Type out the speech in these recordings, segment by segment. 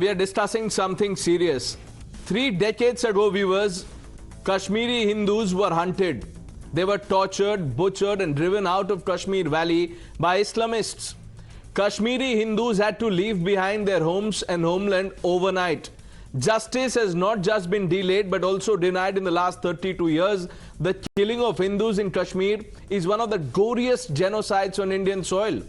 We are discussing something serious. 3 decades ago, viewers, Kashmiri Hindus were hunted. They were tortured, butchered and driven out of Kashmir Valley by Islamists. Kashmiri Hindus had to leave behind their homes and homeland overnight. Justice has not just been delayed but also denied in the last 32 years. The killing of Hindus in Kashmir is one of the goriest genocides on Indian soil.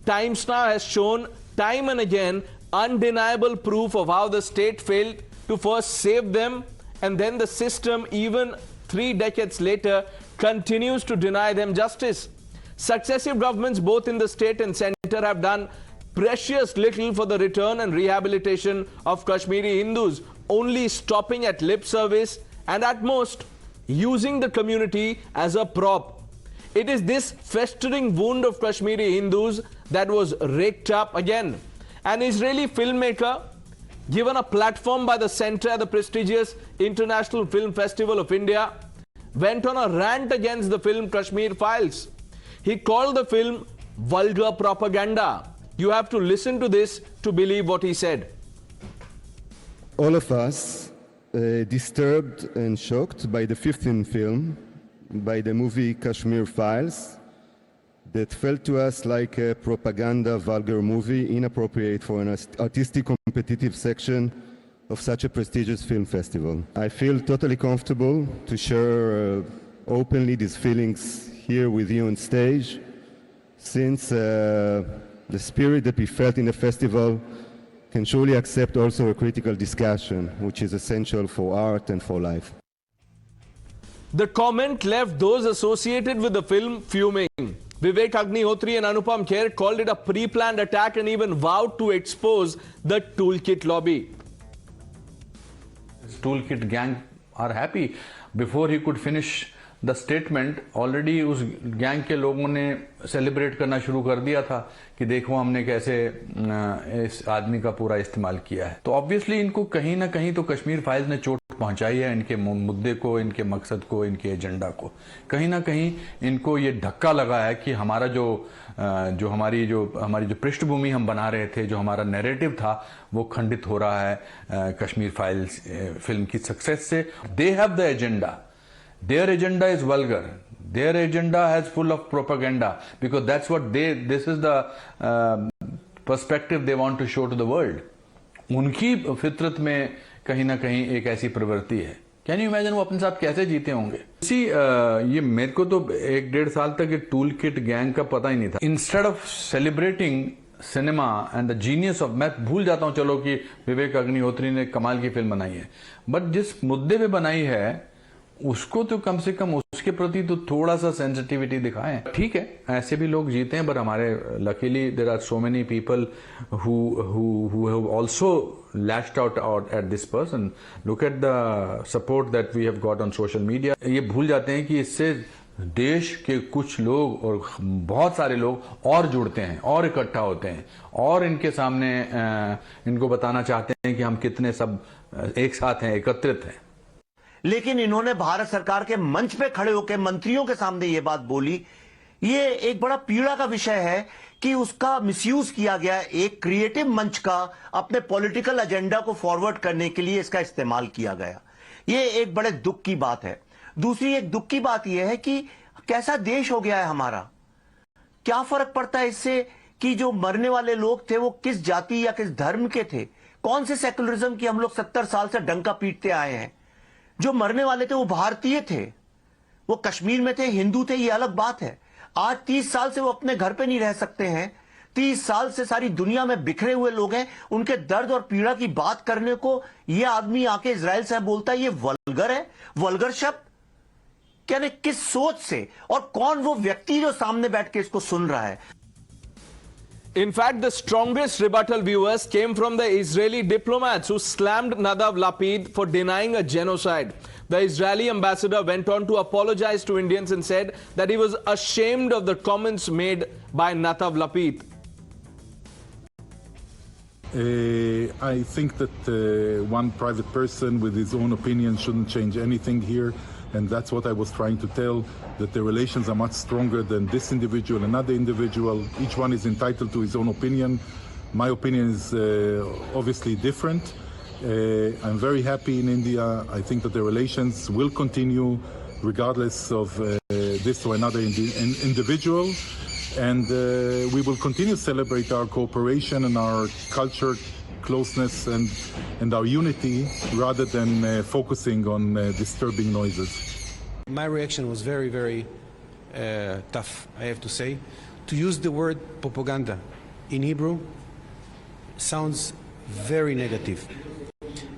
Times Now has shown time and again undeniable proof of how the state failed to first save them, and then the system, even 3 decades later, continues to deny them justice. Successive governments both in the state and center have done precious little for the return and rehabilitation of Kashmiri Hindus, only stopping at lip service and at most using the community as a prop. It is this festering wound of Kashmiri Hindus that was raked up again. An Israeli filmmaker, given a platform by the center at the prestigious International Film Festival of India, went on a rant against the film Kashmir Files. He called the film vulgar propaganda. You have to listen to this to believe what he said. All of us disturbed and shocked by the 15th film, by the movie Kashmir Files, that felt to us like a propaganda vulgar movie, inappropriate for an artistic competitive section of such a prestigious film festival. I feel totally comfortable to share openly these feelings here with you on stage, since the spirit that we felt in the festival can surely accept also a critical discussion, which is essential for art and for life. The comment left those associated with the film fuming. Vivek Agnihotri and Anupam Kher called it a pre-planned attack and even vowed to expose the toolkit lobby. This toolkit gang are happy. Before he could finish the statement, already उस gang के लोगों ने celebrate करना शुरू कर दिया था कि देखो हमने कैसे इस आदमी का पूरा इस्तेमाल किया है. तो ऑब्वियसली इनको कहीं ना कहीं तो कश्मीर फाइल्स ने चोट पहुंचाई है, इनके मुद्दे को, इनके मकसद को, इनके एजेंडा को. कहीं ना कहीं इनको ये धक्का लगा है कि हमारा जो हमारी जो पृष्ठभूमि हम बना रहे थे, जो हमारा नैरेटिव था, वो खंडित हो रहा है कश्मीर फाइल्स फिल्म की सक्सेस से. They have the agenda. Their agenda is vulgar. Their agenda has full of propaganda, because that's what this is the perspective they want to show to the world. उनकी फितरत में कहीं ना कहीं एक ऐसी प्रवृत्ति है. Can you imagine वो अपने साथ कैसे जीते होंगे? ये मेरे को तो 1-1.5 साल तक ये टूल किट गैंग का पता ही नहीं था. Instead of celebrating cinema and the genius of, मैं भूल जाता हूँ चलो कि विवेक अग्निहोत्री ने कमाल की फिल्म बनाई है, बट जिस मुद्दे पे बनाई है उसको तो कम से कम उसके प्रति तो थोड़ा सा सेंसिटिविटी दिखाएं. ठीक है, ऐसे भी लोग जीते हैं, पर हमारे luckily there are so many people who have also lashed out at this person. Look at the support that we have got on social media. ये भूल जाते हैं कि इससे देश के कुछ लोग और बहुत सारे लोग और जुड़ते हैं और इकट्ठा होते हैं और इनके सामने इनको बताना चाहते हैं कि हम कितने सब एक साथ हैं, एकत्रित हैं. लेकिन इन्होंने भारत सरकार के मंच पे खड़े होकर मंत्रियों के सामने ये बात बोली. ये एक बड़ा पीड़ा का विषय है कि उसका मिसयूज किया गया. एक क्रिएटिव मंच का अपने पॉलिटिकल एजेंडा को फॉरवर्ड करने के लिए इसका इस्तेमाल किया गया. ये एक बड़े दुख की बात है. दूसरी एक दुख की बात यह है कि कैसा देश हो गया है हमारा. क्या फर्क पड़ता है इससे कि जो मरने वाले लोग थे वो किस जाति या किस धर्म के थे. कौन से सेकुलरिज्म की हम लोग 70 साल से डंका पीटते आए हैं. जो मरने वाले थे वो भारतीय थे, वो कश्मीर में थे, हिंदू थे, ये अलग बात है. आज 30 साल से वो अपने घर पे नहीं रह सकते हैं. 30 साल से सारी दुनिया में बिखरे हुए लोग हैं. उनके दर्द और पीड़ा की बात करने को ये आदमी आके इजराइल से बोलता है ये वल्गर है. वल्गर शब्द क्या, किस सोच से, और कौन वो व्यक्ति जो सामने बैठ के इसको सुन रहा है. In fact, the strongest rebuttal, viewers, came from the Israeli diplomats who slammed Nadav Lapid for denying a genocide. The Israeli ambassador went on to apologize to Indians and said that he was ashamed of the comments made by Nadav Lapid. I think that one private person with his own opinion shouldn't change anything here. And that's what I was trying to tell, that the relations are much stronger than this individual, another individual. Each one is entitled to his own opinion. My opinion is obviously different. I'm very happy in India. I think that the relations will continue regardless of this or another individual. And we will continue to celebrate our cooperation and our culture closeness and our unity rather than focusing on disturbing noises. My reaction was very, very tough, I have to say. To use the word propaganda in Hebrew sounds very negative.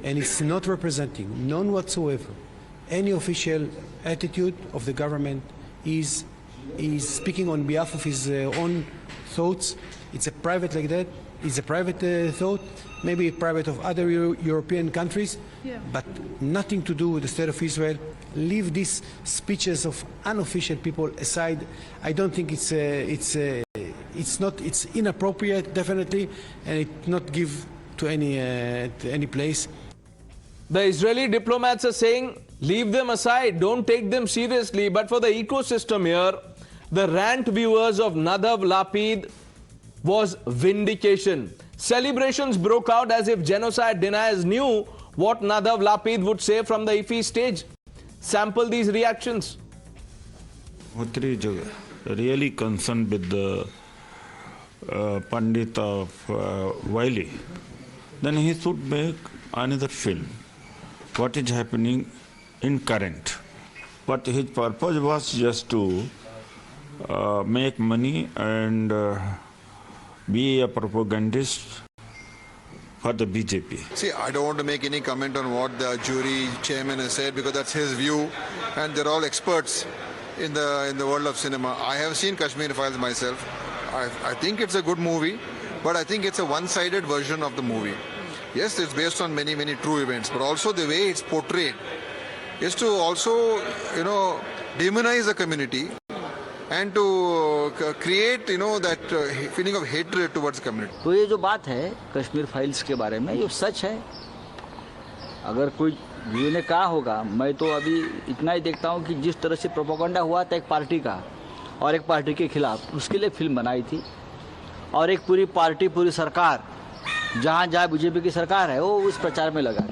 And it's not representing, none whatsoever, any official attitude of the government. Is speaking on behalf of his own thoughts. It's a private like that. It's a private thought, maybe private of other European countries, but nothing to do with the state of Israel. Leave these speeches of unofficial people aside. I don't think it's inappropriate, definitely, and it not give to any place. The Israeli diplomats are saying, leave them aside, don't take them seriously. But for the ecosystem here, the rant viewers of Nadav Lapid was vindication. Celebrations broke out as if genocide deniers knew what Nadav Lapid would say from the IFFI stage. Sample these reactions. Agnihotri is really concerned with the Pandit of Wiley. Then he should make another film. What is happening in current? But his purpose was just to make money and be a propagandist for the BJP. See, I don't want to make any comment on what the jury chairman has said because that's his view, and they're all experts in the world of cinema. I have seen Kashmir Files myself. I think it's a good movie, but I think it's a one-sided version of the movie. Yes, it's based on many, many true events, but also the way it's portrayed is to also, demonize the community and to create, that feeling of hatred towards the community. तो ये जो बात है Kashmir files के बारे में, ये सच है. अगर कोई व्यू ने कहा होगा, मैं तो अभी इतना ही देखता हूँ कि जिस तरह से प्रोपेगेंडा हुआ था एक पार्टी का और एक पार्टी के खिलाफ, उसके लिए फिल्म बनाई थी, और एक पूरी पार्टी, पूरी सरकार, जहाँ बीजेपी की सरकार है, वो उस प्रचार में लगा.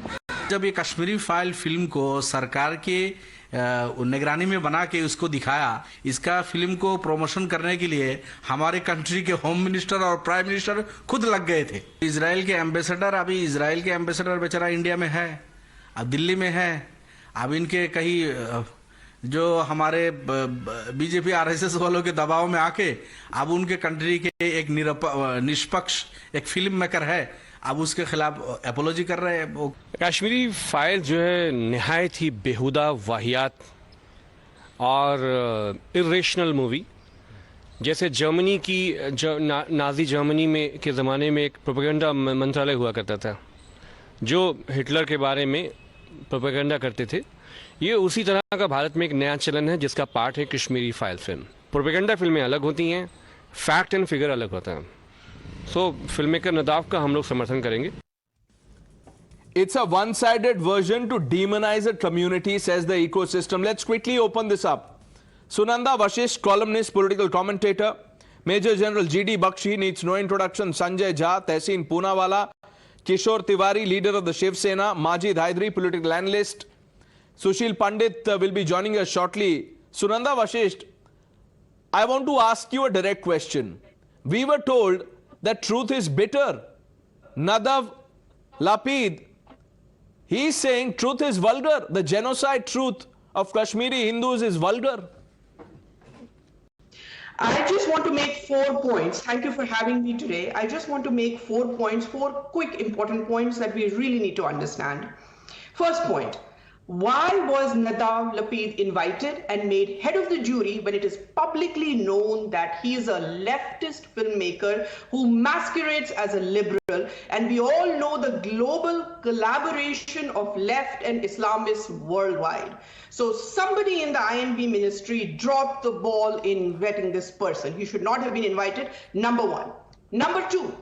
जब ये कश्मीरी फाइल फिल्म को सरकार के निगरानी में बना के उसको दिखाया, इसका फिल्म को प्रमोशन करने के लिए हमारे कंट्री के होम मिनिस्टर और प्राइम मिनिस्टर खुद लग गए थे. इजराइल के एम्बेसडर, अभी इजराइल के एम्बेसडर बेचारा इंडिया में है, अब दिल्ली में है. अब इनके कहीं जो हमारे बीजेपी आरएसएस वालों के दबाव में आके अब उनके कंट्री के एक निष्पक्ष एक फिल्म मेकर है, अब उसके खिलाफ एपोलॉजी कर रहे हैं. कश्मीरी फाइल जो है निहायत ही बेहुदा, वाहियात और इरेशनल मूवी. जैसे जर्मनी की नाजी जर्मनी में के ज़माने में एक प्रोपेगेंडा मंत्रालय हुआ करता था जो हिटलर के बारे में प्रोपेगेंडा करते थे. ये उसी तरह का भारत में एक नया चलन है जिसका पार्ट है कश्मीरी फाइल फिल्म. प्रोपेगेंडा फिल्में अलग होती हैं, फैक्ट एंड फिगर अलग होता है. सो फिल्म मेकर नदाव का हम लोग समर्थन करेंगे. It's a one-sided version to demonize a community, says the ecosystem. Let's quickly open this up. Sunanda Vashisht, columnist, political commentator. Major General G.D. Bakshi needs no introduction. Sanjay Jha, Tehseen Poonawala. Kishore Tiwari, leader of the Shiv Sena. Majid Haidari, political analyst. Sushil Pandit will be joining us shortly. Sunanda Vashisht, I want to ask you a direct question. We were told that truth is bitter. Nadav Lapid, he is saying truth is vulgar. The genocide truth of Kashmiri Hindus is vulgar. I just want to make 4 points. Thank you for having me today. I just want to make 4 points, 4 quick important points that we really need to understand. First point. Why was Nadav Lapid invited and made head of the jury when it is publicly known that he is a leftist filmmaker who masquerades as a liberal, and we all know the global collaboration of left and Islamists worldwide? So somebody in the INB ministry dropped the ball in vetting this person. He should not have been invited, number one. Number two,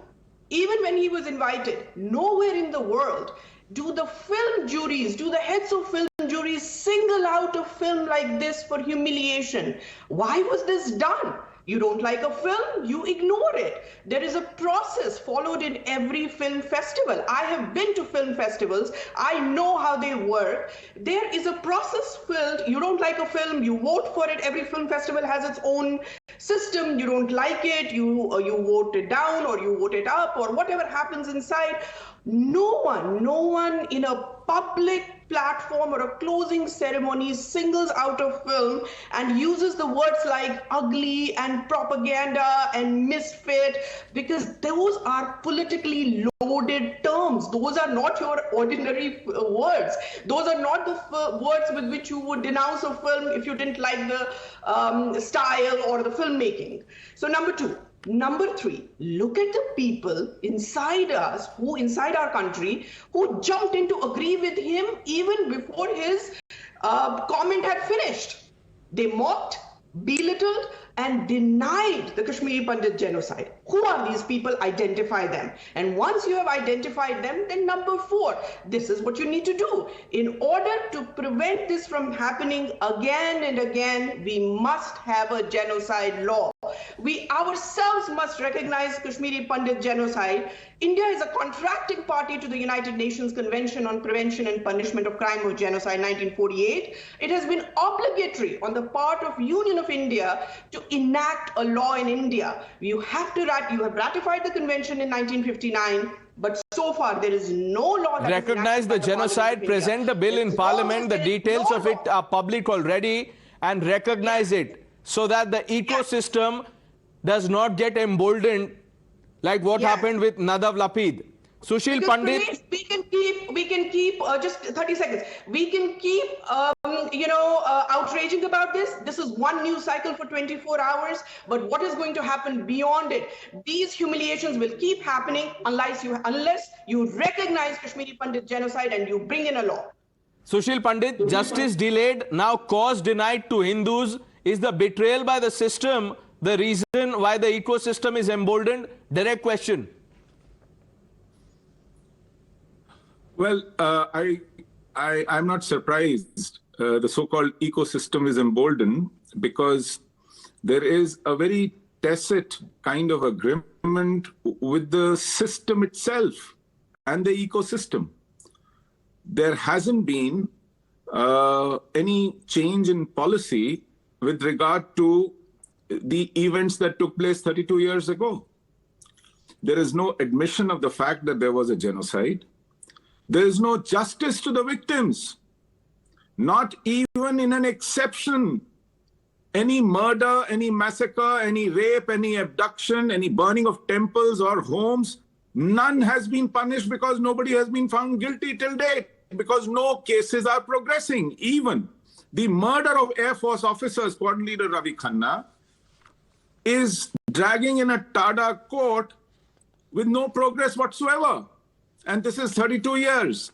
even when he was invited, nowhere in the world do the film juries, do the heads of film juries single out a film like this for humiliation? Why was this done? You don't like a film, you ignore it. There is a process followed in every film festival. I have been to film festivals. I know how they work. There is a process filled. You don't like a film, you vote for it. Every film festival has its own system. You don't like it, you vote it down or you vote it up or whatever happens inside. No one in a public platform or a closing ceremony singles out a film and uses the words like ugly and propaganda and misfit, because those are politically loaded terms. Those are not your ordinary words. Those are not the words with which you would denounce a film if you didn't like the style or the filmmaking. So number two. Number three, look at the people inside us, inside our country, who jumped in to agree with him even before his comment had finished. They mocked, belittled, and denied the Kashmiri Pandit genocide. Who are these people? Identify them. And once you have identified them, then number four, this is what you need to do. In order to prevent this from happening again and again, we must have a genocide law. We ourselves must recognize Kashmiri Pandit genocide. India is a contracting party to the United Nations Convention on Prevention and Punishment of Crime of Genocide 1948. It has been obligatory on the part of Union of India to enact a law in India. You have ratified the convention in 1959, but so far there is no law that recognize the genocide, present the bill in Parliament, the details of it are public already, and recognize it so that the ecosystem does not get emboldened like what happened with Nadav Lapid. Sushil Pandit. Pranesh, we can keep just 30 seconds. We can keep, outraging about this. This is one news cycle for 24 hours. But what is going to happen beyond it? These humiliations will keep happening unless you recognize Kashmiri Pandit genocide and you bring in a law. Sushil Pandit, justice delayed, now cause denied to Hindus. Is the betrayal by the system the reason why the ecosystem is emboldened? Direct question. Well, I'm not surprised the so-called ecosystem is emboldened, because there is a very tacit kind of agreement with the system itself and the ecosystem. There hasn't been any change in policy with regard to the events that took place 32 years ago. There is no admission of the fact that there was a genocide. There is no justice to the victims, not even in an exception. Any murder, any massacre, any rape, any abduction, any burning of temples or homes, none has been punished because nobody has been found guilty till date, because no cases are progressing. Even the murder of Air Force officers, Squad Leader Ravi Khanna, is dragging in a Tada court with no progress whatsoever. And this is 32 years.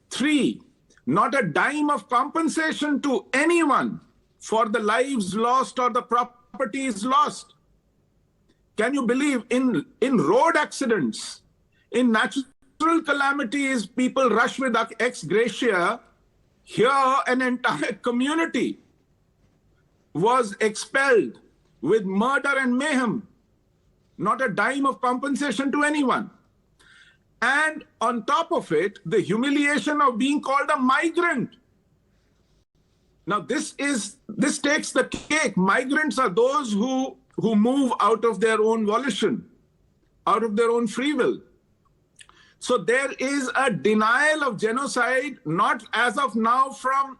3, not a dime of compensation to anyone for the lives lost or the properties lost. Can you believe in road accidents, in natural calamities, people rush with ex gratia? Here, an entire community was expelled with murder and mayhem. Not a dime of compensation to anyone. And on top of it, the humiliation of being called a migrant. Now, this takes the cake. Migrants are those who move out of their own volition, out of their own free will. So there is a denial of genocide, not as of now from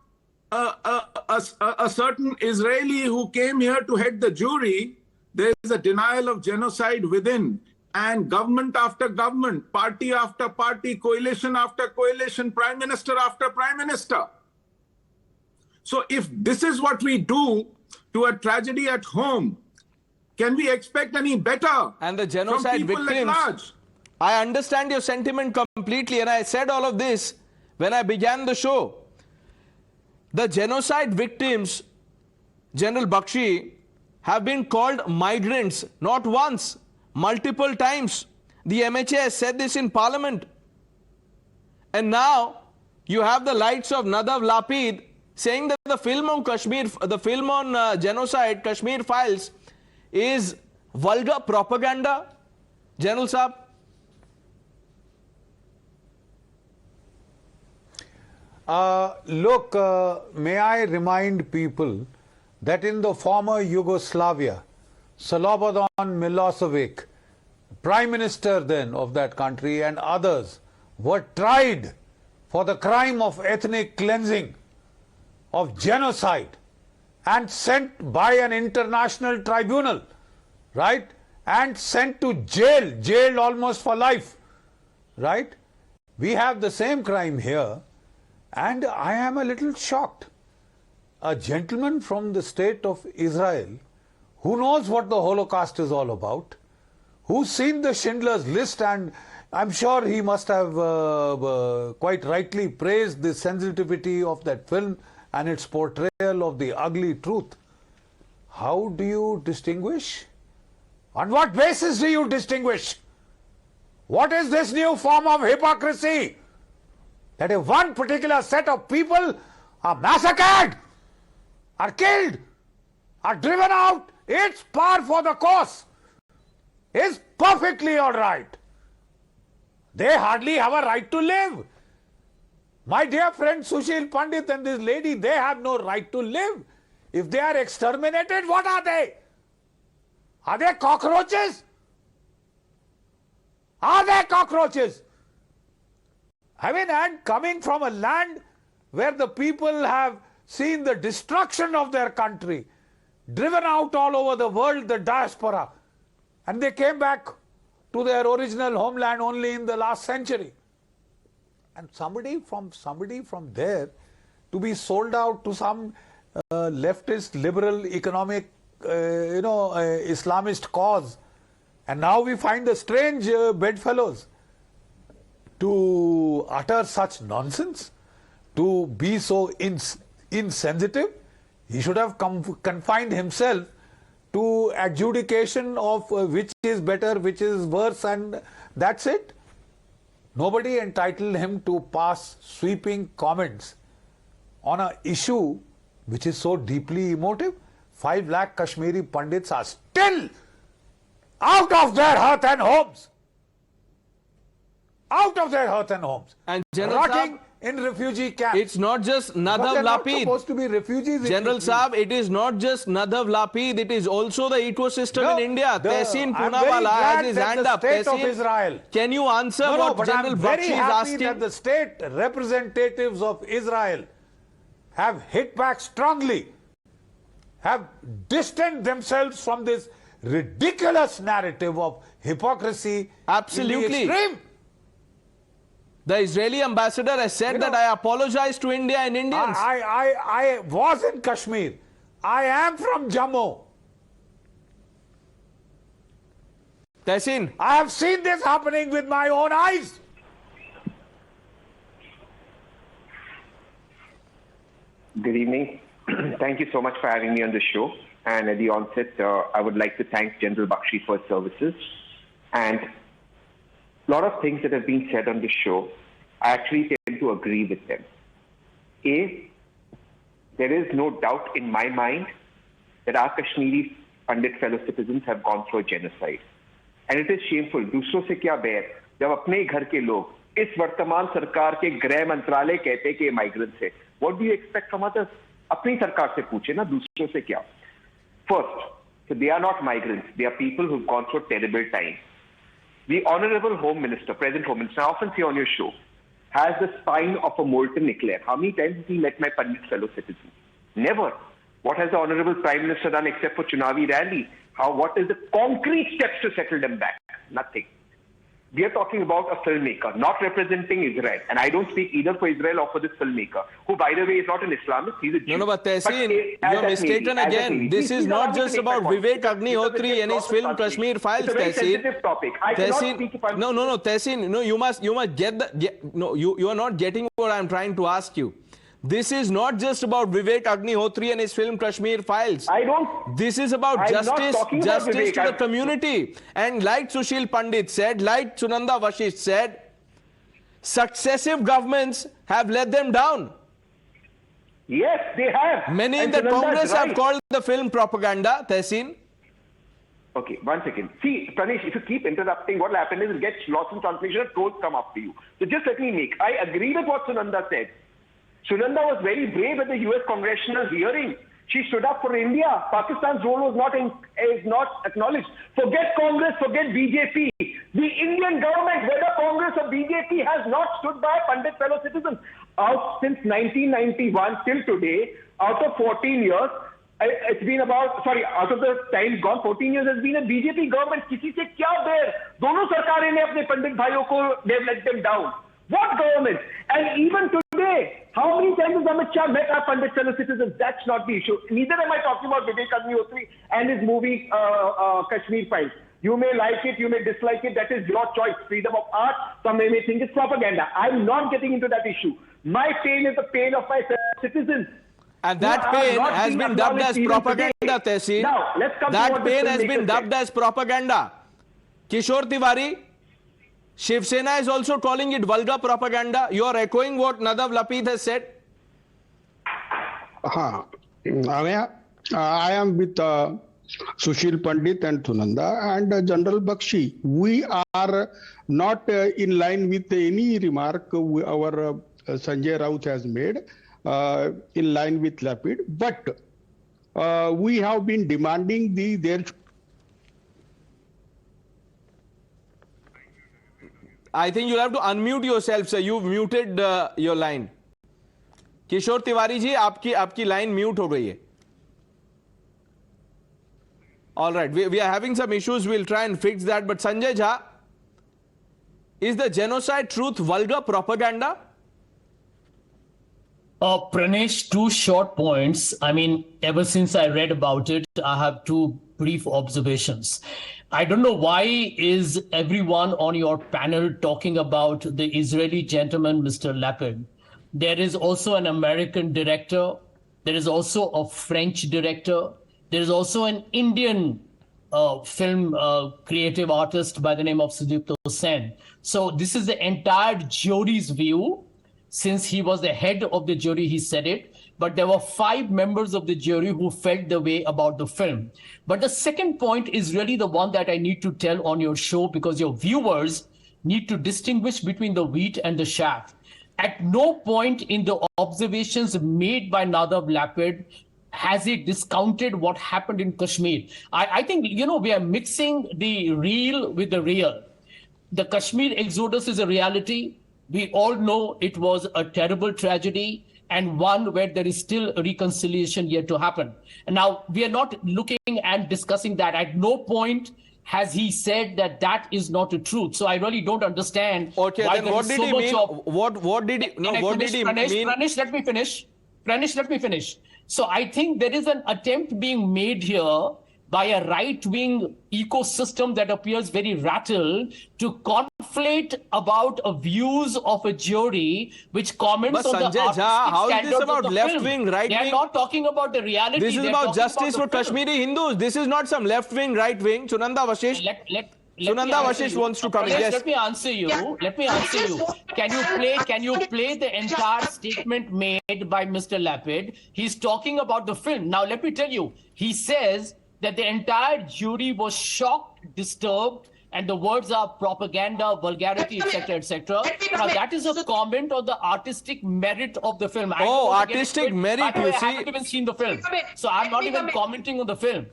a certain Israeli who came here to head the jury. There is a denial of genocide within. And government after government, party after party, coalition after coalition, prime minister after prime minister. So if this is what we do to a tragedy at home, can we expect any better? And the genocide victims, I understand your sentiment completely, and I said all of this when I began the show. The genocide victims, General Bakshi, have been called migrants, not once, multiple times. The MHA has said this in Parliament. And now you have the likes of Nadav Lapid saying that the film on Kashmir, the film on genocide, Kashmir Files, is vulgar propaganda, General Saab? Look, may I remind people that in the former Yugoslavia, Slobodan Milosevic, Prime Minister then of that country, and others were tried for the crime of ethnic cleansing, of genocide, and sent by an international tribunal, right? And sent to jail, jailed almost for life, right? We have the same crime here, and I am a little shocked. A gentleman from the state of Israel who knows what the Holocaust is all about, who's seen the Schindler's List, and I'm sure he must have quite rightly praised the sensitivity of that film and its portrayal of the ugly truth. How do you distinguish? On what basis do you distinguish? What is this new form of hypocrisy? That if one particular set of people are massacred, are killed, are driven out, it's par for the course. It's perfectly all right. They hardly have a right to live. My dear friend Sushil Pandit and this lady, they have no right to live. If they are exterminated, what are they? Are they cockroaches? Are they cockroaches? I mean, and coming from a land where the people have seen the destruction of their country, driven out all over the world, the diaspora, and they came back to their original homeland only in the last century. And somebody from there to be sold out to some leftist, liberal, economic, Islamist cause. And now we find the strange bedfellows to utter such nonsense, to be so insensitive. He should have confined himself to adjudication of which is better, which is worse, and that's it. Nobody entitled him to pass sweeping comments on an issue which is so deeply emotive. 5 lakh Kashmiri Pandits are still out of their hearth and homes. Out of their hearth and homes. And General rotting Saab, in refugee camps. it's not just Nadav Not Lapid. supposed to be refugees. General Saab, it is not just Nadav Lapid, it is also the ecosystem in India. Tehseen Poonawala has his hand up. State of Tehseen, Israel. can you answer what General I'm very Bakshi is happy asking? that the state representatives of Israel have hit back strongly, have distanced themselves from this ridiculous narrative of hypocrisy. Absolutely. In the extreme. The Israeli ambassador has said that I apologize to India and Indians. I was in Kashmir. I am from Jammu. Tehseen, I have seen this happening with my own eyes. Good evening. Thank you so much for having me on the show. And at the onset, I would like to thank General Bakshi for his services. And a lot of things that have been said on this show, I actually tend to agree with them. There is no doubt in my mind that our Kashmiri Pandit fellow citizens have gone through a genocide. And it is shameful. दूसरों से क्या बैर जब अपने घर के लोग इस वर्तमान सरकार के गृह मंत्रालय कहते कि migrants है. What do you expect from others? अपनी सरकार से पूछे ना दूसरों से क्या. First, so they are not migrants. They are people who've gone through a terrible time. The Honorable Home Minister, present Home Minister, I often see on your show, has the spine of a molten eclair. How many times has he met my Pandit fellow citizens? Never. What has the Honorable Prime Minister done except for Chunavi rally? What is the concrete steps to settle them back? Nothing. We are talking about a filmmaker, not representing Israel. And I don't speak either for Israel or for this filmmaker, who, by the way, is not an Islamist. He's a Jew. No, but Tehseen, you're mistaken again. This is not just about Vivek Agnihotri and his film Kashmir Files, Tehseen. It's a very sensitive topic. I cannot speak if I'm... No, Tehseen, no, you must get no, you are not getting what I'm trying to ask you. This is not just about Vivek Agnihotri and his film Kashmir Files. I don't... This is about justice to the community. And like Sushil Pandit said, like Sunanda Vashisht said, successive governments have let them down. Yes, they have. Many in And the Sunanda's Congress right. have called the film propaganda, Tehseen. Okay, 1 second. See, Pranesh, if you keep interrupting, what will happen is it gets lost in translation and trolls come after you. So just let me make. I agree with what Sunanda said. Sunanda was very brave at the US congressional hearing. She stood up for India. Pakistan's role was is not acknowledged. Forget Congress, forget BJP. The Indian government, whether Congress or BJP, has not stood by Pandit fellow citizens. Out since 1991 till today, out of 14 years, it's been about, out of the time gone, 14 years has been a BJP government. किसी से क्या बेर? दोनों सरकारें ने अपने पंडित भाइयों को, they've let them down. What government? And even today, how many times has Amit Shah met our Pandit fellow citizens? That's not the issue. Neither am I talking about Vivek Agnihotri and his movie Kashmir Files. You may like it, you may dislike it. That is your choice. Freedom of art. Some may think it's propaganda. I'm not getting into that issue. My pain is the pain of my fellow citizens. And that pain has been dubbed as propaganda, Tehseen. Now, let's come to that what pain the has been filmmaker dubbed said. as propaganda. Kishore Tiwari, Shiv Sena is also calling it vulgar propaganda. You are echoing what Nadav Lapid has said. I am with Sushil Pandit and Sunanda and General Bakshi. We are not in line with any remark our Sanjay Raut has made. In line with Lapid, but we have been demanding their. I think you'll have to unmute yourself, sir. You've muted your line. Kishore Tiwari ji, आपकी line mute हो गई है. All right, we are having some issues. We'll try and fix that. But Sanjay Jha, is the genocide truth vulgar propaganda? Pranesh, two short points. I mean, ever since I read about it, I have two brief observations. I don't know why is everyone on your panel talking about the Israeli gentleman, Mr. Lapid. There is also an American director. There is also a French director. There is also an Indian film creative artist by the name of Sudipto Sen. So this is the entire jury's view. Since he was the head of the jury, he said it. But there were 5 members of the jury who felt the way about the film. But the second point is really the one that I need to tell on your show, because your viewers need to distinguish between the wheat and the chaff. At no point in the observations made by Nadav Lapid has he discounted what happened in Kashmir. I think, we are mixing the real with the real. The Kashmir exodus is a reality. We all know it was a terrible tragedy and one where there is still a reconciliation yet to happen. And now we are not looking and discussing that. At no point has he said that that is not the truth. So I really don't understand. Okay, why then what did he mean? What did he mean? Pranesh, let me finish. Pranesh, let me finish. So I think there is an attempt being made here by a right-wing ecosystem that appears very rattled to conflate about views of a jury which comments on Sanjay the artistic Jha, how is this standards about of the left-wing, film. right-wing? They are not talking about the reality. This is about justice for Kashmiri Hindus. This is not some left-wing, right-wing. Sunanda Vashish. Sunanda Vashish wants to come in. Yes. Let me answer you. Let me answer you. Can you play the entire statement made by Mr. Lapid? He's talking about the film. Now, let me tell you, he says that the entire jury was shocked, disturbed, and the words are propaganda, vulgarity, etc., etc. Now, that is a comment on the artistic merit of the film. Artistic merit, you see. I haven't even seen the film. So I'm not even commenting on the film.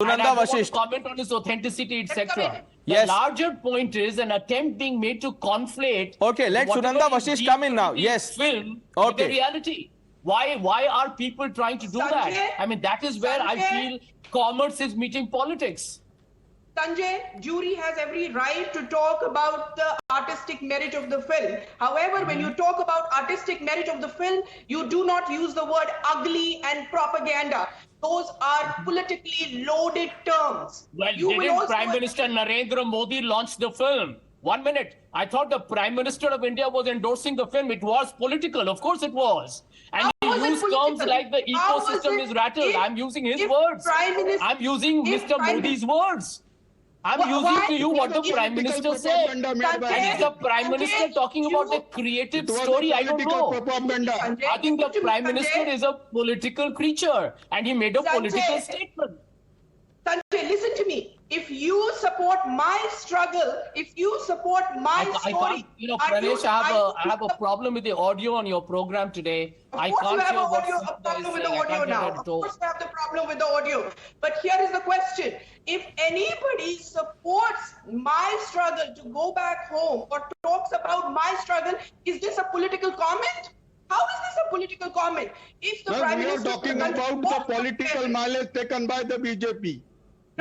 Sunanda Vashish. Comment on its authenticity, etc. Yes. The larger point is an attempt being made to conflate. Okay, let Sunanda Vashish come in now. Yes. Film with the reality. Why are people trying to do that? I mean, that is where I feel commerce is meeting politics. Sanjay, jury has every right to talk about the artistic merit of the film. However, when you talk about artistic merit of the film, you do not use the word ugly and propaganda. Those are politically loaded terms. Well, didn't Prime Minister Narendra Modi launch the film? 1 minute. I thought the Prime Minister of India was endorsing the film. It was political. Of course it was. And he used terms like the ecosystem is rattled. I'm using his words. I'm using Mr. Modi's words. I'm using to you what the Prime Minister said. And is the Prime Minister talking about a creative story? I don't know. I think the Prime Minister is a political creature and he made a political statement. Sanjay, listen to me. If you support my struggle, if you support my story, Pranesh, I have a problem with the audio on your program today. I can't hear what you have a problem with the audio now. Of course, you have the problem with the audio. But here is the question: if anybody supports my struggle to go back home or talks about my struggle, is this a political comment? How is this a political comment? If the Prime Minister we are talking about the political mileage taken by the BJP.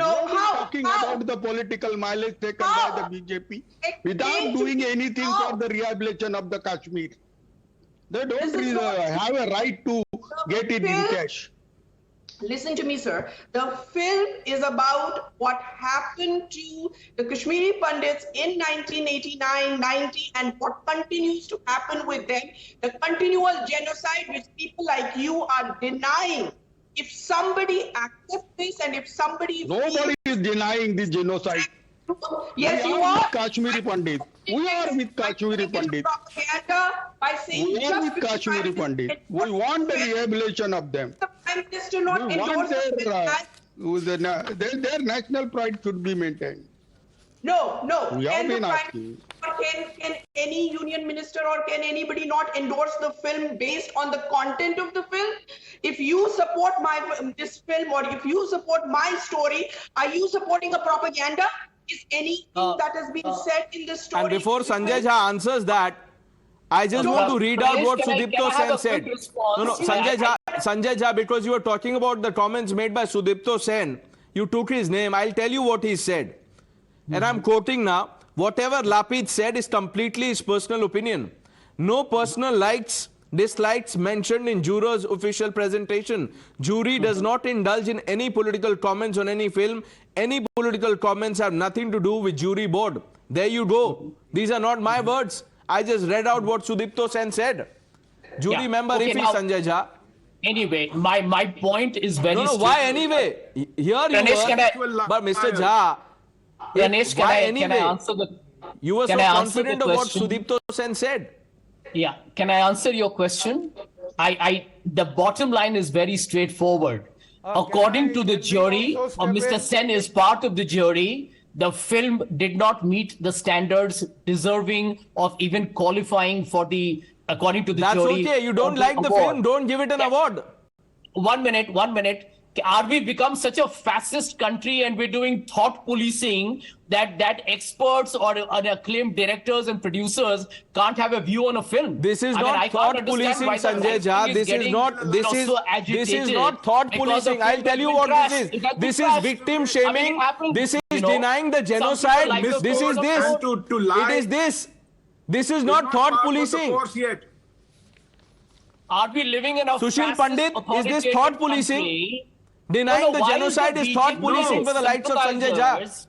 No, talking about the political mileage taken by the BJP without doing anything for the rehabilitation of the Kashmir. They don't have a right to get it in cash. Listen to me, sir. The film is about what happened to the Kashmiri Pandits in 1989, 90, and what continues to happen with them. The continual genocide which people like you are denying. If somebody accepts this and if somebody... Nobody is denying the genocide. Yes, we you are. With Kashmiri Pandit. We are with Kashmiri Pandit. We are with Kashmiri Pandit. We want the rehabilitation of them. The Prime Minister not we want their national pride should be maintained. No. We have been asking. Can any union minister or can anybody not endorse the film based on the content of the film? If you support this film or if you support my story, are you supporting a propaganda? Is anything that has been said in this story? And before Sanjay Jha answers that, I just want to read out what Sudipto Sen said. No, Sanjay Jha, because you were talking about the comments made by Sudipto Sen, you took his name. I'll tell you what he said. And I'm quoting now. Whatever Lapid said is completely his personal opinion. No personal likes, dislikes mentioned in jurors' official presentation. Jury does not indulge in any political comments on any film. Any political comments have nothing to do with jury board. There you go. These are not my words. I just read out what Sudipto Sen said. Jury member if he's Sanjay Jha. Anyway, my point is very No, why anyway? Here Pranesh, you were, but Mr. Jha, Pranesh, can I answer the... You were so confident of what Sudipto Sen said. Yeah, can I answer your question? The bottom line is very straightforward. According to the jury, Mr. Sen is part of the jury, the film did not meet the standards deserving of even qualifying for the, according to the jury. That's okay. You don't like the film, don't give it an award. 1 minute. Are we become such a fascist country and we're doing thought policing that experts or acclaimed directors and producers can't have a view on a film? This is not thought policing, Sanjay Jha. This is not thought policing. I'll tell you what this is. This is victim shaming. This is denying the genocide. This is this. It is this. This is not thought policing. Are we living in a Sushil Pandit, is this thought policing? Denying the genocide is thought policing for the likes of Sanjay Jha.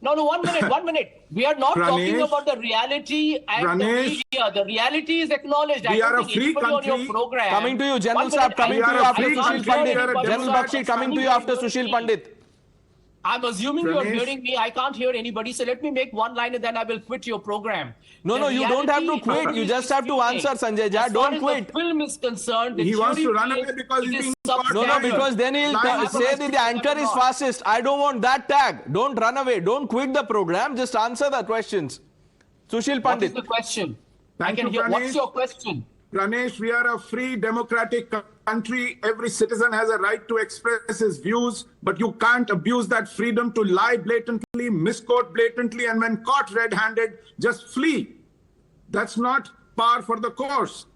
No, 1 minute. We are not talking about the reality and the media. The reality is acknowledged. We are a free country. On your program. Coming to you, General Saab, coming to you after Sushil Pandit. General Bakshi, coming to you after Sushil Pandit. I'm assuming you're hearing me. I can't hear anybody. So let me make one line and then I will quit your program. No, you don't have to quit. You just have to answer, Sanjay Jha. Don't quit. The film is concerned. He wants to run away because he's being No, because then he'll say that the anchor is fascist. I don't want that tag. Don't run away. Don't quit the program. Just answer the questions. Sushil Pandit. What is the question? Thank you, Pranesh. What's your question? Pranesh, we are a free democratic country. Every citizen has a right to express his views, but you can't abuse that freedom to lie blatantly, misquote blatantly, and when caught red-handed, just flee. That's not par for the course.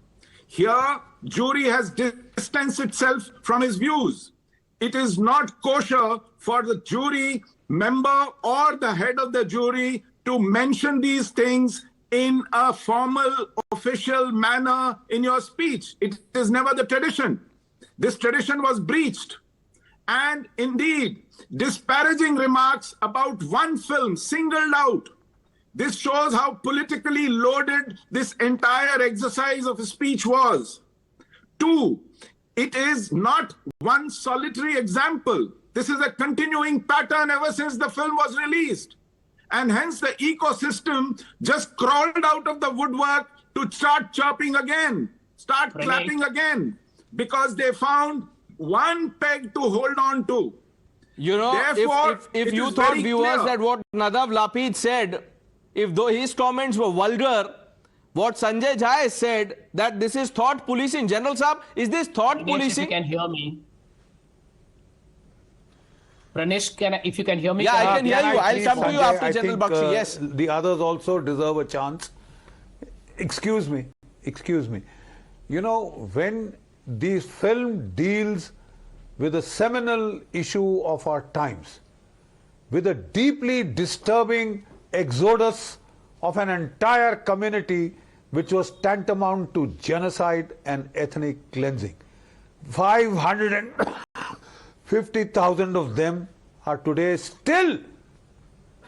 Here, jury has distanced itself from his views. It is not kosher for the jury member or the head of the jury to mention these things in a formal, official manner in your speech. It is never the tradition. This tradition was breached. And indeed, disparaging remarks about one film singled out. This shows how politically loaded this entire exercise of speech was. 2, it is not one solitary example. This is a continuing pattern ever since the film was released. And hence the ecosystem just crawled out of the woodwork to start chirping again, start clapping again, because they found one peg to hold on to. You know, therefore, if you thought, viewers, that what Nadav Lapid said, if though his comments were vulgar, what Sanjay Jha has said, that this is thought policing. General Saab, is this thought policing? If you can hear me. Pranesh, if you can hear me. Yeah, I can hear you. I'll come to you after General Bakshi. Yes. The others also deserve a chance. Excuse me. You know, when the film deals with a seminal issue of our times, with a deeply disturbing exodus of an entire community which was tantamount to genocide and ethnic cleansing. 550,000 of them are today still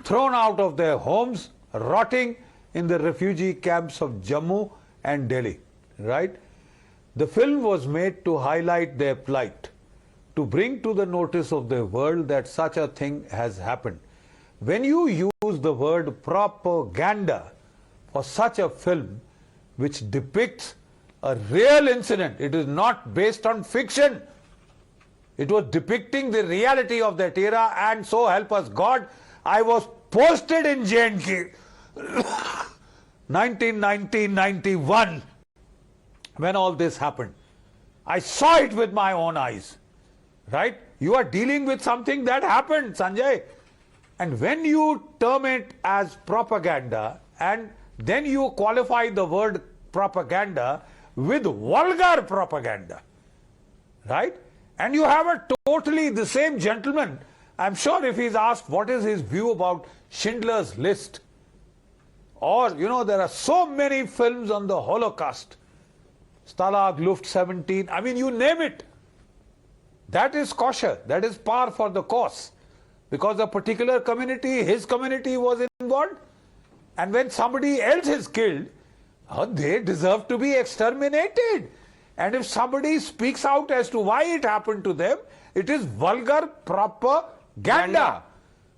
thrown out of their homes, rotting in the refugee camps of Jammu and Delhi, right? The film was made to highlight their plight, to bring to the notice of the world that such a thing has happened. When you use the word propaganda for such a film which depicts a real incident, it is not based on fiction. It was depicting the reality of that era, and so help us God, I was posted in J&K 1990-91 when all this happened. I saw it with my own eyes, right? You are dealing with something that happened, Sanjay. And when you term it as propaganda, and then you qualify the word propaganda with vulgar propaganda, right? And you have a totally the same gentleman. I'm sure if he's asked what is his view about Schindler's List, or, you know, there are so many films on the Holocaust, Stalag Luft 17, I mean, you name it. That is kosher, that is par for the course. Because a particular community, his community was involved. And when somebody else is killed, they deserve to be exterminated. And if somebody speaks out as to why it happened to them, it is vulgar propaganda.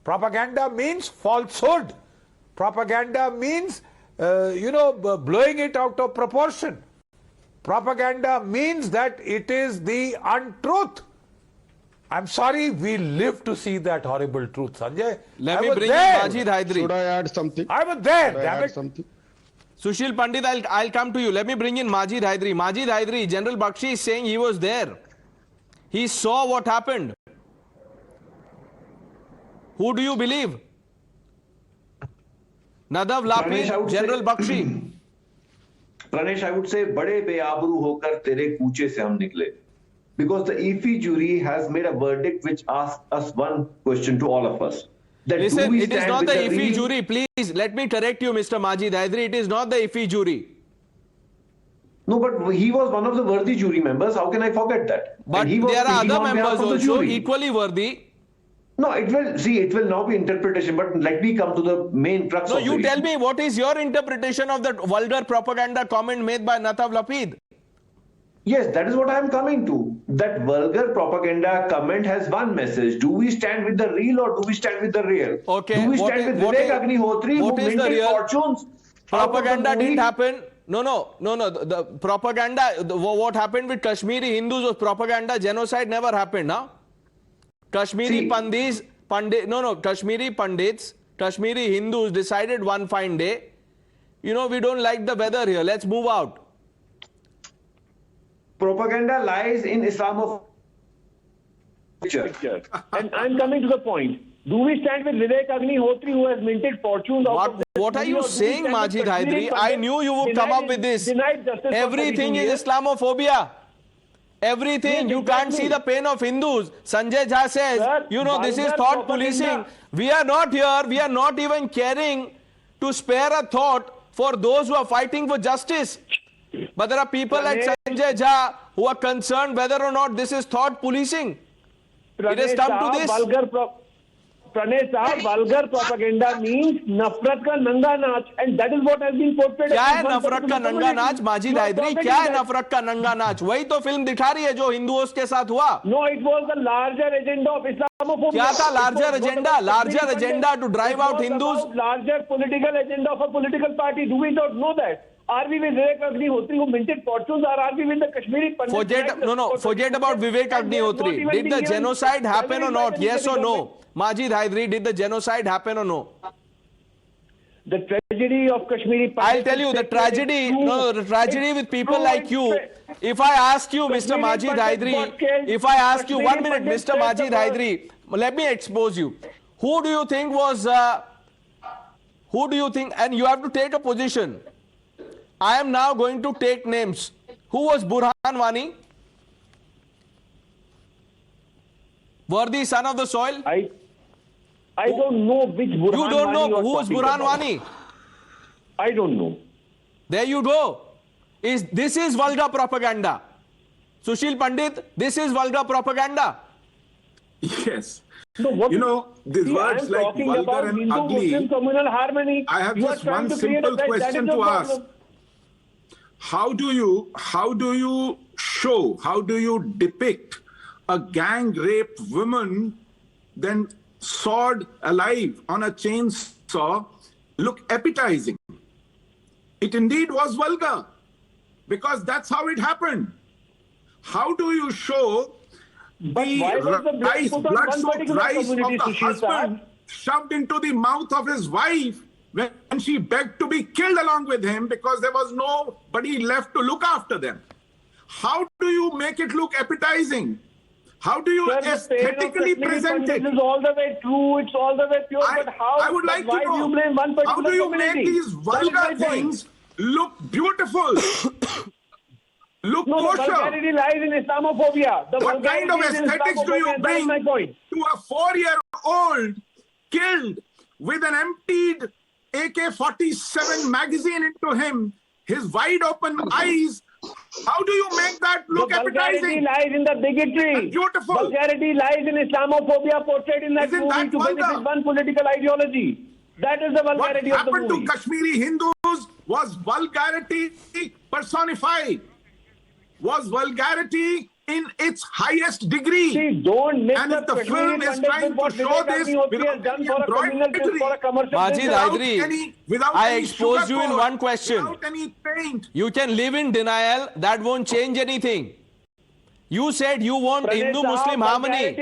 Propaganda means falsehood. Propaganda means, blowing it out of proportion. Propaganda means that it is the untruth. I'm sorry, we live to see that horrible truth, Sanjay. Let me bring in Majid Hydari. Should I add something? I was there, damn it. Something? Sushil Pandit, I'll come to you. Let me bring in Majid Hydari. Majid Hydari, General Bakshi is saying he was there. He saw what happened. Who do you believe? Nadav Lapid, General Bakshi. Pranesh, I would say, बड़े बेआबरू होकर तेरे कूचे से हम निकले. Because the IFFI jury has made a verdict which asks us one question to all of us. Listen, it is not the IFFI jury. Please, let me correct you, Mr. Majid Hydari. It is not the IFFI jury. No, but he was one of the worthy jury members. How can I forget that? But there are other members also equally worthy. No, it will now be interpretation, but let me come to the main crux of it. No, you tell me, what is your interpretation of that vulgar propaganda comment made by Nadav Lapid? Yes, that is what I am coming to. That vulgar propaganda comment has one message. Do we stand with the real or do we stand with the real? Okay. Do we stand with Vivek Agnihotri who minted fortunes? Propaganda didn't happen. No. The propaganda, what happened with Kashmiri Hindus was propaganda. Genocide never happened, now. Kashmiri Pandits, Kashmiri Hindus decided one fine day, we don't like the weather here, let's move out. Propaganda lies in Islamophobia. And I'm coming to the point. Do we stand with Vivek Agnihotri who has minted fortunes? What are you saying, Majid Hydari? I knew you would come up with this. Everything is Islamophobia. Everything. You can't see the pain of Hindus. Sanjay Jha says, this is thought policing. We are not here. We are not even caring to spare a thought for those who are fighting for justice. But there are people like Sanjay Jha who are concerned whether or not this is thought policing. It has come to this. Pranesh साहब, vulgar propaganda means नफरत का नंगा नाच, and that is what has been portrayed. क्या है नफरत का नंगा नाच माजिद हैदरी? क्या है नफरत का नंगा नाच? वही तो फिल्म दिखा रही है जो हिंदुओं के साथ हुआ. No, it was the larger agenda of Islamophobia. क्या था larger agenda? Larger agenda to drive out Hindus. Larger political agenda of a political party. Do we not know that? Are we with Vivek Agnihotri who minted fortunes, or are we with the Kashmiri Pandit? Forget about Vivek Agnihotri. Did the genocide happen or not? Yes or no? Majid Haidri, did the genocide happen or no? The tragedy of Kashmiri Pandit. I'll tell you the tragedy. No, the tragedy with people like you. If I ask you, Mr. Majid Haidri, if I ask you 1 minute, Mr. Majid Haidri, let me expose you. Who do you think was? Who do you think? And you have to take a position. I am now going to take names. Who was Burhan Wani? Worthy son of the soil? I don't know which Burhan Wani. You don't know who is Burhan Wani? I don't know. There you go. This is vulgar propaganda. Sushil Pandit, this is vulgar propaganda. Yes. No, you know, these words like vulgar and Hindu, ugly. Muslim communal harmony. I have just one simple question to ask. How do you show, how do you depict a gang raped woman then sawed alive on a chainsaw look appetizing? It indeed was vulgar because that's how it happened. How do you show the blood-soaked rice of the husband shoved into the mouth of his wife when she begged to be killed along with him because there was nobody left to look after them? How do you make it look appetizing? How do you aesthetically present it? This is all the way true, it's all the way pure, but how? I would like to know, do you blame one particular how do you community? make these vulgar things look beautiful? Look kosher. The vulgarity lies in Islamophobia. What kind of aesthetics do you bring to a 4-year-old killed with an emptied AK-47 magazine into him, his wide open eyes? How do you make that look appetizing? Vulgarity lies in the bigotry. And beautiful. Vulgarity lies in Islamophobia portrayed in that movie to benefit one political ideology. That is the vulgarity of the movie. What happened to Kashmiri Hindus was vulgarity personified. Was vulgarity in its highest degree. See, don't mix and if the film is trying to show this Majid Haidri, I exposed you in one question. Without any paint. You can live in denial, that won't change anything. You said you want Hindu-Muslim harmony.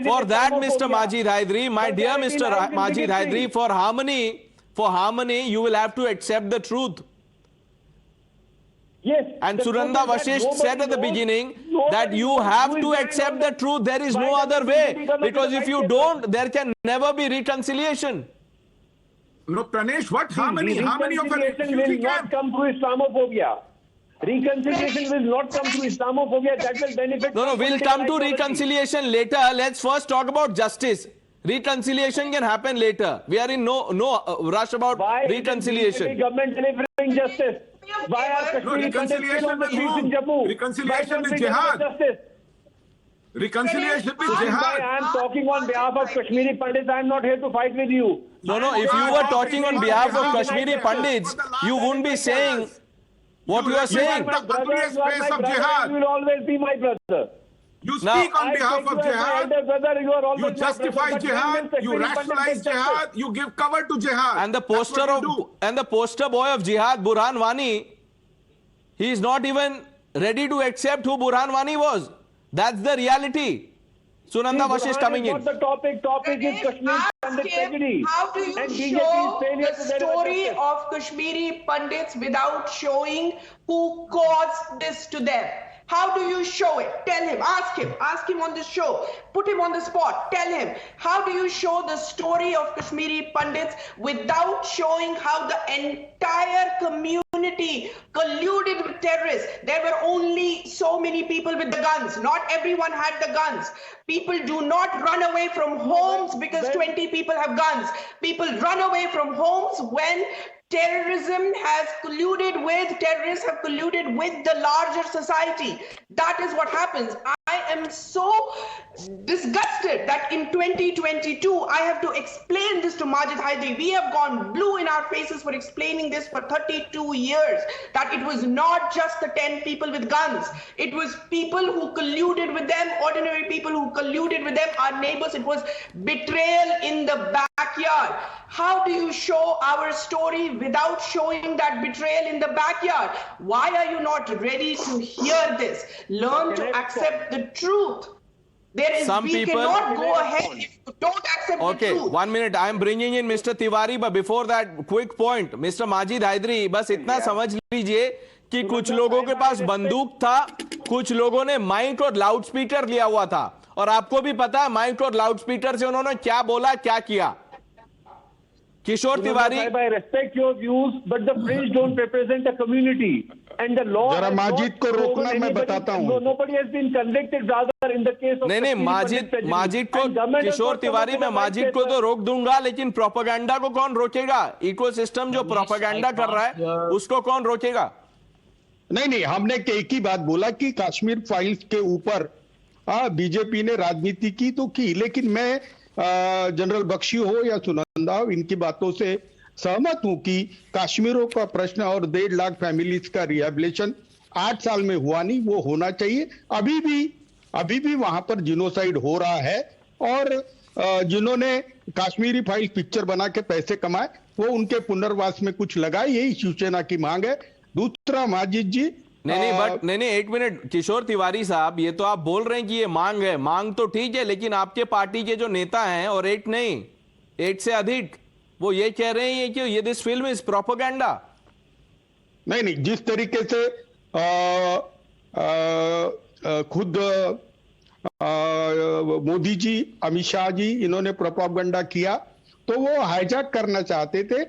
For that, Mr. Majid Haidri, my dear Mr. Majid Haidri, for harmony, you will have to accept the truth. Yes. And Suranda Vashisht said at the beginning that you have to accept the truth. There is no other way. Because if you don't, there can never be reconciliation. No, Pranesh, what harmony? Harmony of a reconciliation will not come through Islamophobia. Reconciliation will not come through Islamophobia. That will benefit. No, we'll come to reconciliation later. Let's first talk about justice. Reconciliation can happen later. We are in no rush about reconciliation. Why is the government delivering justice? Why are Kashmiri reconciliation on the streets in Jammu? Reconciliation with jihad. Reconciliation with jihad. I am talking on behalf of Kashmiri Pandits. I am not here to fight with you. No, if you were talking on behalf of Kashmiri Pandits, you wouldn't be saying what you are saying. My brother, you are my brother. You will always be my brother. You speak on behalf of jihad, you justify jihad, you rationalize jihad, you give cover to jihad. And the poster boy of jihad, Burhan Wani, he is not even ready to accept who Burhan Wani was. That's the reality. Sunanda Vashisht coming in. The topic is Kashmir Pandit tragedy. How do you show the story of Kashmiri Pandits without showing who caused this to them? How do you show it? Tell him, ask him on the show, put him on the spot, tell him. How do you show the story of Kashmiri Pandits without showing how the entire community colluded with terrorists? There were only so many people with the guns. Not everyone had the guns. People do not run away from homes because 20 people have guns. People run away from homes when terrorism has colluded with, terrorists have colluded with the larger society. That is what happens. I am so disgusted that in 2022 I have to explain this to Majid Hydari. We have gone blue in our faces for explaining this for 32 years, that it was not just the 10 people with guns. It was people who colluded with them, ordinary people who colluded with them, our neighbors. It was betrayal in the backyard. How do you show our story without showing that betrayal in the backyard? Why are you not ready to hear this? Learn to accept the truth. We cannot go ahead if you don't accept the truth. Okay, 1 minute. I am bringing in Mr. Tiwari, but before that, quick point. Mr. Majid Hydari, बस इतना समझ लीजिए कि कुछ लोगों के पास बंदूक था, कुछ लोगों ने माइक और लाउड स्पीकर लिया हुआ था, और आपको भी पता है माइक और लाउड स्पीकर से उन्होंने क्या बोला, क्या किया. किशोर Tiwari, I respect your views, but the fringe don't represent a community, and the law. जरा माजिद को रोकना, मैं बताता हूँ. Nobody has been convicted rather in the case of. नहीं माजिद को, किशोर तिवारी, मैं माजिद को तो रोक दूंगा, लेकिन प्रोपेगेंडा को कौन रोकेगा? इकोसिस्टम जो प्रोपेगेंडा कर रहा है उसको कौन रोकेगा? नहीं, हमने एक ही बात बोला कि कश्मीर फाइल्स के ऊपर बीजेपी ने राजनीति की तो की, लेकिन मैं जनरल बख्शी हो या सुनंदा, इनकी बातों से सहमत हूं कि कश्मीरों का प्रश्न और 1.5 लाख फैमिलीज का रिहेबिलिटेशन 8 साल में हुआ नहीं, वो होना चाहिए. अभी भी वहां पर जिनोसाइड हो रहा है, और जिन्होंने कश्मीरी फाइल पिक्चर बना के पैसे कमाए वो उनके पुनर्वास में कुछ लगाए, यही शिवसेना की मांग है. दूसरा माजिद जी, नहीं, 1 मिनट. किशोर तिवारी साहब, ये तो आप बोल रहे हैं कि ये मांग है, मांग तो ठीक है, लेकिन आपके पार्टी के जो नेता हैं, और 8 नहीं 8 से अधिक, वो ये कह रहे हैं कि ये दिस फिल्म इज प्रोपेगेंडा. नहीं, जिस तरीके से खुद मोदी जी, अमित शाह जी, इन्होंने प्रोपेगेंडा किया, तो वो हाईजैक करना चाहते थे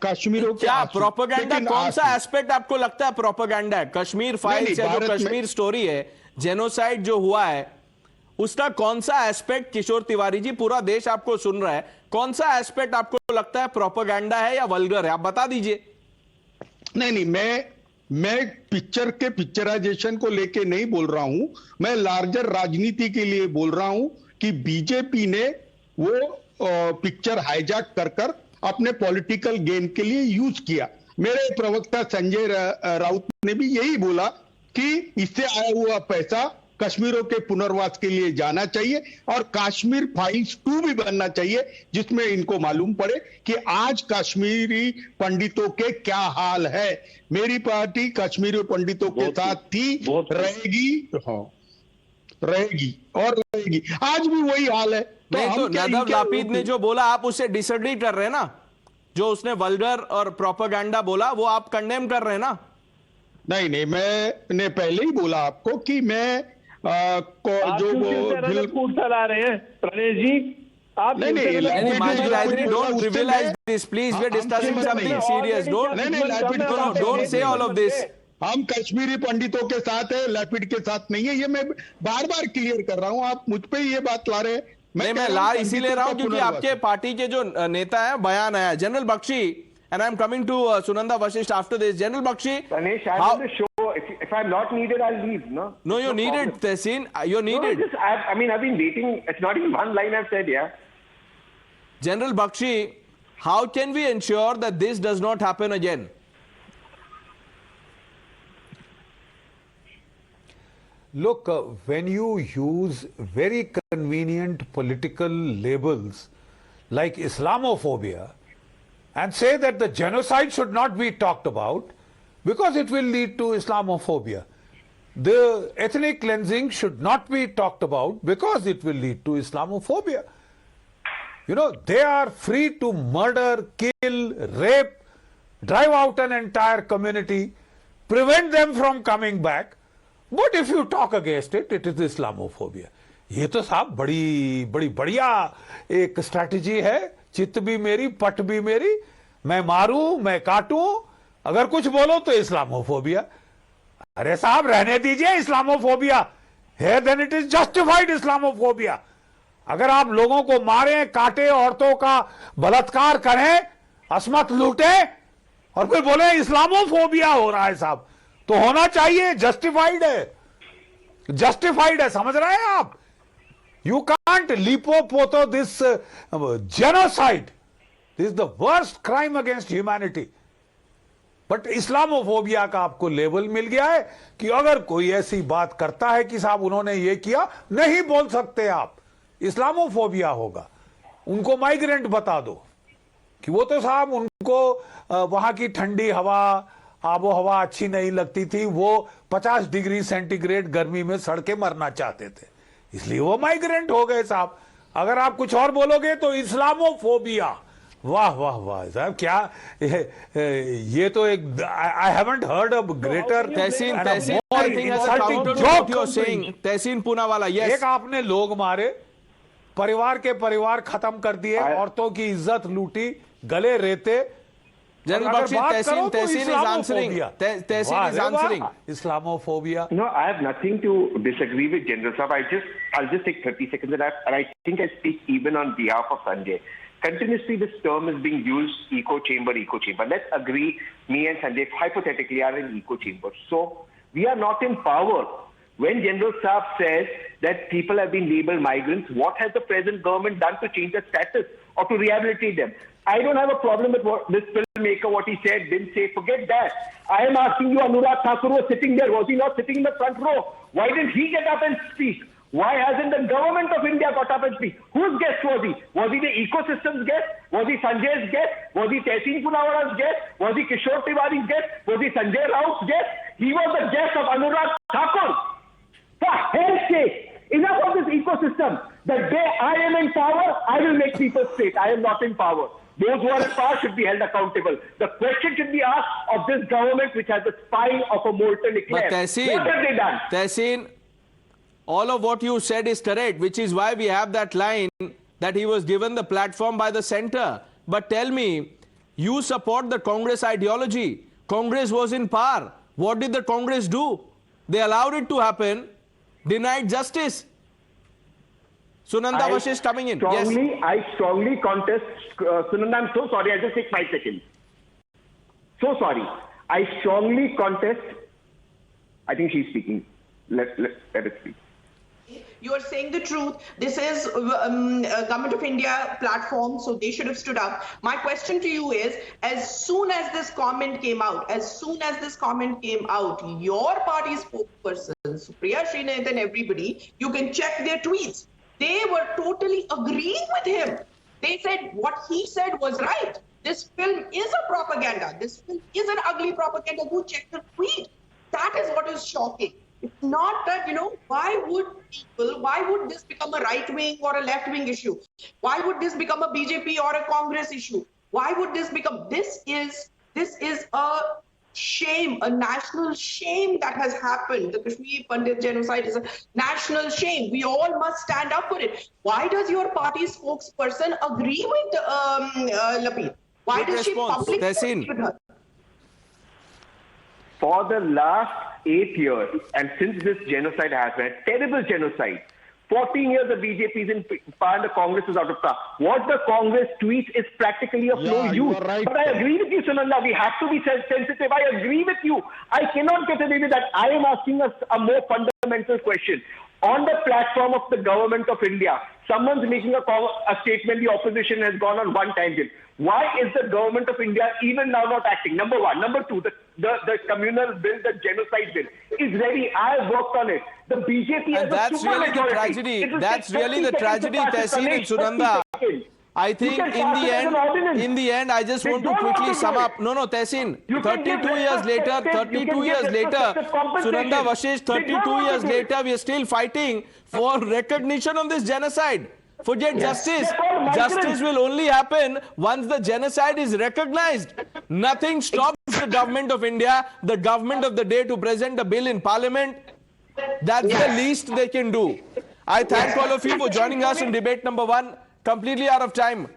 कश्मीरों के. क्या प्रोपेगेंडा, कौन सा एस्पेक्ट आपको लगता है प्रोपेगेंडा है? कश्मीर फाइल्स है, जो कश्मीर स्टोरी है, जेनोसाइड जो हुआ है, उसका कौन सा एस्पेक्ट, किशोर तिवारी जी, पूरा देश आपको सुन रहा है, कौन सा एस्पेक्ट आपको लगता है प्रोपेगेंडा है या वल्गर है? आप बता दीजिए. नहीं, मैं पिक्चर के पिक्चराइजेशन को लेके नहीं बोल रहा हूं, मैं लार्जर राजनीति के लिए बोल रहा हूं कि बीजेपी ने वो पिक्चर हाईजैक कर अपने पॉलिटिकल गेन के लिए यूज किया. मेरे प्रवक्ता संजय राउत ने भी यही बोला कि इससे आया हुआ पैसा कश्मीरों के पुनर्वास के लिए जाना चाहिए, और कश्मीर फाइल्स 2 भी बनना चाहिए, जिसमें इनको मालूम पड़े कि आज कश्मीरी पंडितों के क्या हाल है. मेरी पार्टी कश्मीरी पंडितों के साथ थी, रहेगी और रहेगी. आज भी वही हाल है. नहीं तो नदव लापिद ने जो बोला, आप उससे डिसएग्री कर रहे हैं ना? जो उसने वल्गर और प्रोपेगेंडा बोला, वो आप कंडेम कर रहे हैं ना? नहीं, मैंने पहले ही बोला आपको कि मैं जो चला रहे हैं प्रणेश जी, आप नहीं, don't trivialize this, please. We're discussing something serious. Don't say all of this. हम कश्मीरी पंडितों के साथ है, लैपिड के साथ नहीं है. ये मैं बार बार क्लियर कर रहा हूं, आप मुझ पे ये बात ला रहे हैं. मैं ला इसीलिए रहा हूं क्योंकि आपके पार्टी के जो नेता है, बयान आया. General Bakshi, and I'm coming to Sunanda Vashisht after this. General Bakshi, Pranesh, I'm on the show. If I'm not needed, I'll leave. No, you're needed, Tehseen. You're needed. I've been waiting. It's not even one line I've said, yeah. General Bakshi, how can we ensure that this does not happen again? Look, when you use very convenient political labels like Islamophobia and say that the genocide should not be talked about because it will lead to Islamophobia, the ethnic cleansing should not be talked about because it will lead to Islamophobia. You know, they are free to murder, kill, rape, drive out an entire community, prevent them from coming back. But if you talk against it, it is Islamophobia. ये तो साहब बड़ी बढ़िया एक strategy है. चित्त भी मेरी, पट भी मेरी, मैं मारूं, मैं काटूं, अगर कुछ बोलो तो इस्लामोफोबिया. अरे साहब रहने दीजिए इस्लामोफोबिया है, then it is justified Islamophobia. अगर आप लोगों को मारें, काटें, औरतों का बलात्कार करें, असमत लूटें और फिर बोले इस्लामोफोबिया हो रहा है साहब, तो होना चाहिए, जस्टिफाइड है. जस्टिफाइड है, समझ रहे हैं आप? यू कांट लिपोपोतो this genocide, this is the worst crime against humanity. But Islamophobia का आपको लेवल मिल गया है कि अगर कोई ऐसी बात करता है कि साहब उन्होंने ये किया, नहीं बोल सकते आप, इस्लामोफोबिया होगा। उनको माइग्रेंट बता दो कि वो तो साहब उनको वहां की ठंडी हवा, आबो हवा अच्छी नहीं लगती थी, वो 50 डिग्री सेंटीग्रेड गर्मी में सड़ के मरना चाहते थे, इसलिए वो माइग्रेंट हो गए साहब। अगर आप कुछ और बोलोगे तो इस्लामोफोबिया। वाह वाह वाह साहब, क्या ये तो एक I haven't heard of greater Tahseen Poonawalla. एक आपने लोग मारे, परिवार के परिवार खत्म कर दिए, औरतों की इज्जत लूटी, गले रेते। General Bakshi, Tehseen is answering. Tehseen is answering. Islamophobia. No, I have nothing to disagree with General Saab. I'll just take 30 seconds, and I think I speak even on behalf of Sanjay. Continuously, this term is being used: echo chamber, echo chamber. Let's agree, me and Sanjay hypothetically are in echo chamber. So we are not in power. When General Saab says that people have been labeled migrants, what has the present government done to change their status or to rehabilitate them? I don't have a problem with what this filmmaker, what he said, didn't say. Forget that. I am asking you, Anurag Thakur was sitting there. Was he not sitting in the front row? Why didn't he get up and speak? Why hasn't the government of India got up and speak? Whose guest was he? Was he the ecosystem's guest? Was he Sanjay's guest? Was he Tehseen Punawala's guest? Was he Kishore Tiwari's guest? Was he Sanjay Raut's guest? He was the guest of Anurag Thakur. For hell's sake, enough of this ecosystem. The day I am in power, I will make people straight. I am not in power. Those who are in power should be held accountable. The question should be asked of this government, which has the spine of a molten eclair. But Tehseen, what have they done? Tehseen, all of what you said is correct, which is why we have that line that he was given the platform by the center. But tell me, you support the Congress ideology. Congress was in power. What did the Congress do? They allowed it to happen, denied justice. Sunanda Vashish coming in. Yes. I strongly contest. Sunanda, I'm so sorry. I'll just take 5 seconds. So sorry. I strongly contest. I think she's speaking. Let it speak. You are saying the truth. This is Government of India platform, so they should have stood up. My question to you is, as soon as this comment came out, your party spokesperson, Supriya Srinath and everybody, you can check their tweets. They were totally agreeing with him. They said what he said was right. This film is a propaganda. This film is an ugly propaganda. Go check the tweet. That is what is shocking. It's not that, why would this become a right-wing or a left-wing issue? Why would this become a BJP or a Congress issue? Why would this become, this is a shame, a national shame that has happened. The Kashmir Pandit genocide is a national shame. We all must stand up for it. Why does your party spokesperson agree with Lapid? Why does she publicly agree with her? For the last 8 years, and since this genocide happened, terrible genocide, 14 years the BJP is in power and the Congress is out of power. What the Congress tweets is practically of no use. Right. But I agree with you, Sunanda. We have to be sensitive. I agree with you. I cannot get away with that. I am asking us a more fundamental question. On the platform of the government of India, someone's making a statement, the opposition has gone on one tangent. Why is the government of India even now not acting? Number one. Number two, the communal bill, the genocide bill is ready. I have worked on it. The BJP has a super majority. That's really the tragedy, Tehseen and Sunanda. I think in the end, I just want to quickly sum up. No, Tehseen, 32 years later, Sunanda Vashish, 32 years later, we are still fighting for recognition of this genocide. Forget justice. Justice will only happen once the genocide is recognized. Nothing stops the government of India, the government of the day, to present a bill in parliament. That's the least they can do. I thank all of you for joining us in debate number 1. Completely out of time.